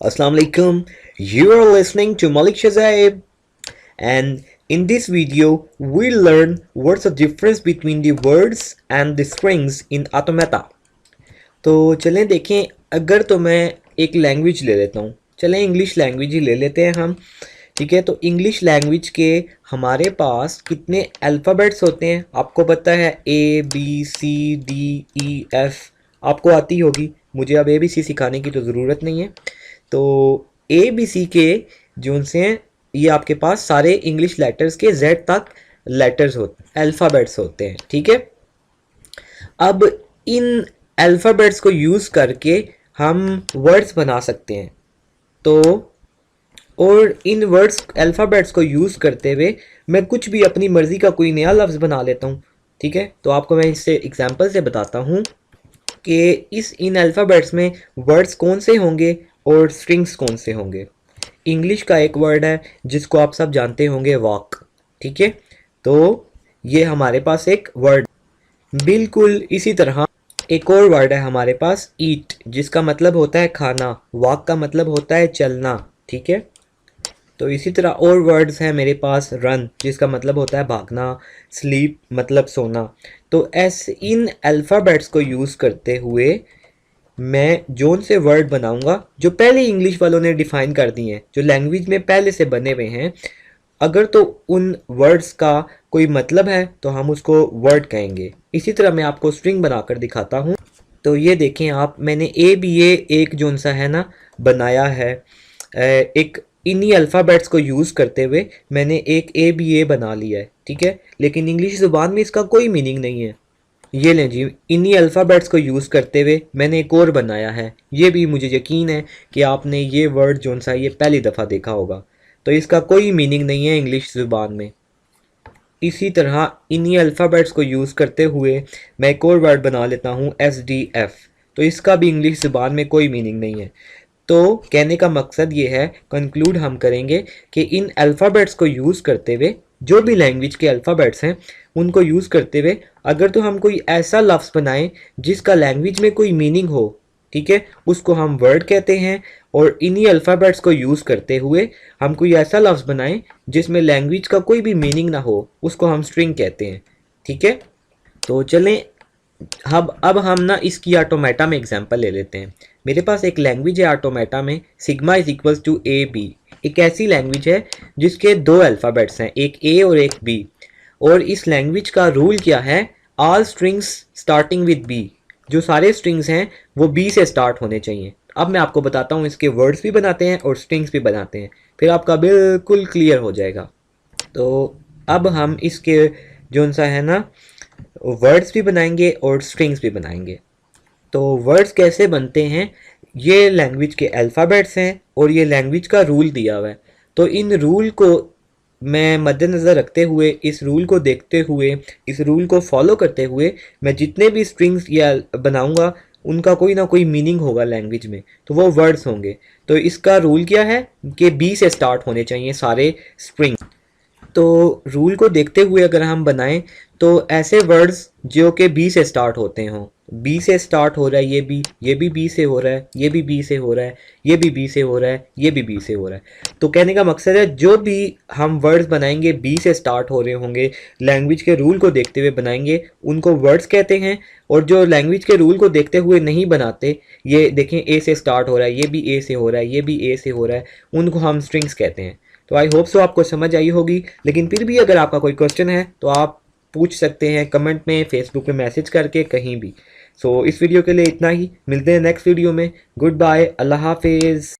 Assalamu alaikum. You are listening to Malik Shazaib, and in this video we'll learn what's the difference between the words and the strings in automata. तो चलें देखें, अगर तो मैं एक language ले लेता हूँ, चलें इंग्लिश लैंग्वेज ही ले लेते हैं हम। ठीक है, तो इंग्लिश लैंग्वेज के हमारे पास कितने अल्फ़ाबेट्स होते हैं आपको पता है? ABCDEF आपको आती होगी, मुझे अब ABC सिखाने की तो ज़रूरत नहीं है। तो ABC के जो से हैं ये आपके पास सारे इंग्लिश लेटर्स के Z तक लेटर्स होते हैं, अल्फ़ाबेट्स होते हैं। ठीक है, अब इन अल्फ़ाबेट्स को यूज़ करके हम वर्ड्स बना सकते हैं। तो और इन वर्ड्स अल्फ़ाबेट्स को यूज़ करते हुए मैं कुछ भी अपनी मर्ज़ी का कोई नया लफ्ज़ बना लेता हूँ। ठीक है, तो आपको मैं इससे एग्जांपल से बताता हूँ कि इन अल्फ़ाबेट्स में वर्ड्स कौन से होंगे और स्ट्रिंग्स कौन से होंगे। इंग्लिश का एक वर्ड है जिसको आप सब जानते होंगे, वॉक। ठीक है, तो ये हमारे पास एक वर्ड। बिल्कुल इसी तरह एक और वर्ड है हमारे पास, ईट, जिसका मतलब होता है खाना। वॉक का मतलब होता है चलना। ठीक है, तो इसी तरह और वर्ड्स हैं मेरे पास, रन जिसका मतलब होता है भागना, स्लीप मतलब सोना। तो ऐसे इन अल्फ़ाबेट्स को यूज़ करते हुए मैं जोन से वर्ड बनाऊंगा जो पहले इंग्लिश वालों ने डिफ़ाइन कर दिए हैं, जो लैंग्वेज में पहले से बने हुए हैं। अगर तो उन वर्ड्स का कोई मतलब है तो हम उसको वर्ड कहेंगे। इसी तरह मैं आपको स्ट्रिंग बनाकर दिखाता हूँ। तो ये देखें आप, मैंने ABA एक जोन सा है ना बनाया है, एक इन्हीं अल्फ़ाबेट्स को यूज़ करते हुए मैंने एक ABA बना लिया है। ठीक है, लेकिन इंग्लिश ज़ुबान में इसका कोई मीनिंग नहीं है। ये लें जी, इन्हीं अल्फ़ाबेट्स को यूज़ करते हुए मैंने एक और बनाया है। ये भी मुझे यकीन है कि आपने ये वर्ड जोन सा ये पहली दफ़ा देखा होगा, तो इसका कोई मीनिंग नहीं है इंग्लिश ज़ुबान में। इसी तरह इन्हीं अल्फ़ाबेट्स को यूज़ करते हुए मैं एक और वर्ड बना लेता हूँ, SDF। तो इसका भी इंग्लिश ज़ुबान में कोई मीनिंग नहीं है। तो कहने का मकसद ये है, कंक्लूड हम करेंगे कि इन अल्फ़ाबेट्स को यूज़ करते हुए, जो भी लैंग्वेज के अल्फ़ाबेट्स हैं उनको यूज़ करते हुए, अगर तो हम कोई ऐसा लफ्ज़ बनाएं जिसका लैंग्वेज में कोई मीनिंग हो, ठीक है, उसको हम वर्ड कहते हैं। और इन्हीं अल्फ़ाबेट्स को यूज़ करते हुए हम कोई ऐसा लफ्ज़ बनाएं जिसमें लैंग्वेज का कोई भी मीनिंग ना हो, उसको हम स्ट्रिंग कहते हैं। ठीक है, तो चलें अब हम ना इसकी ऑटोमेटा में एग्जांपल ले लेते हैं। मेरे पास एक लैंग्वेज है ऑटोमेटा में, sigma is equals to AB। एक ऐसी लैंग्वेज है जिसके दो अल्फ़ाबेट्स हैं, एक A और एक B। और इस लैंग्वेज का रूल क्या है? All strings starting with B। जो सारे स्ट्रिंग्स हैं वो B से स्टार्ट होने चाहिए। अब मैं आपको बताता हूँ, इसके वर्ड्स भी बनाते हैं और स्ट्रिंग्स भी बनाते हैं, फिर आपका बिल्कुल क्लियर हो जाएगा। तो अब हम इसके जो सा है ना वर्ड्स भी बनाएंगे और स्ट्रिंग्स भी बनाएंगे। तो वर्ड्स कैसे बनते हैं? ये लैंग्वेज के अल्फ़ाबेट्स हैं और ये लैंग्वेज का रूल दिया हुआ है। तो इन रूल को मैं मद्देनज़र रखते हुए, इस रूल को देखते हुए, इस रूल को फॉलो करते हुए मैं जितने भी स्ट्रिंग्स या बनाऊंगा उनका कोई ना कोई मीनिंग होगा लैंग्वेज में, तो वो वर्ड्स होंगे। तो इसका रूल क्या है कि B से स्टार्ट होने चाहिए सारे स्ट्रिंग। तो रूल को देखते हुए अगर हम बनाएं तो ऐसे वर्ड्स जो कि बी से स्टार्ट होते हों, बी से स्टार्ट हो रहा है, ये भी बी से हो रहा है, ये भी बी से हो रहा है, ये भी बी से हो रहा है, ये भी बी से हो रहा है। तो कहने का मकसद है जो भी हम वर्ड्स बनाएंगे बी से स्टार्ट हो रहे होंगे, लैंग्वेज के रूल को देखते हुए बनाएंगे, उनको वर्ड्स कहते हैं। और जो लैंग्वेज के रूल को देखते हुए नहीं बनाते, ये देखें ए से स्टार्ट हो रहा है, ये भी ए से हो रहा है, ये भी ए से हो रहा है, उनको हम स्ट्रिंग्स कहते हैं। तो आई होप सो आपको समझ आई होगी, लेकिन फिर भी अगर आपका कोई क्वेश्चन है तो आप पूछ सकते हैं कमेंट में, फेसबुक पे मैसेज करके, कहीं भी। सो इस वीडियो के लिए इतना ही, मिलते हैं नेक्स्ट वीडियो में। गुड बाय, अल्लाह हाफिज़।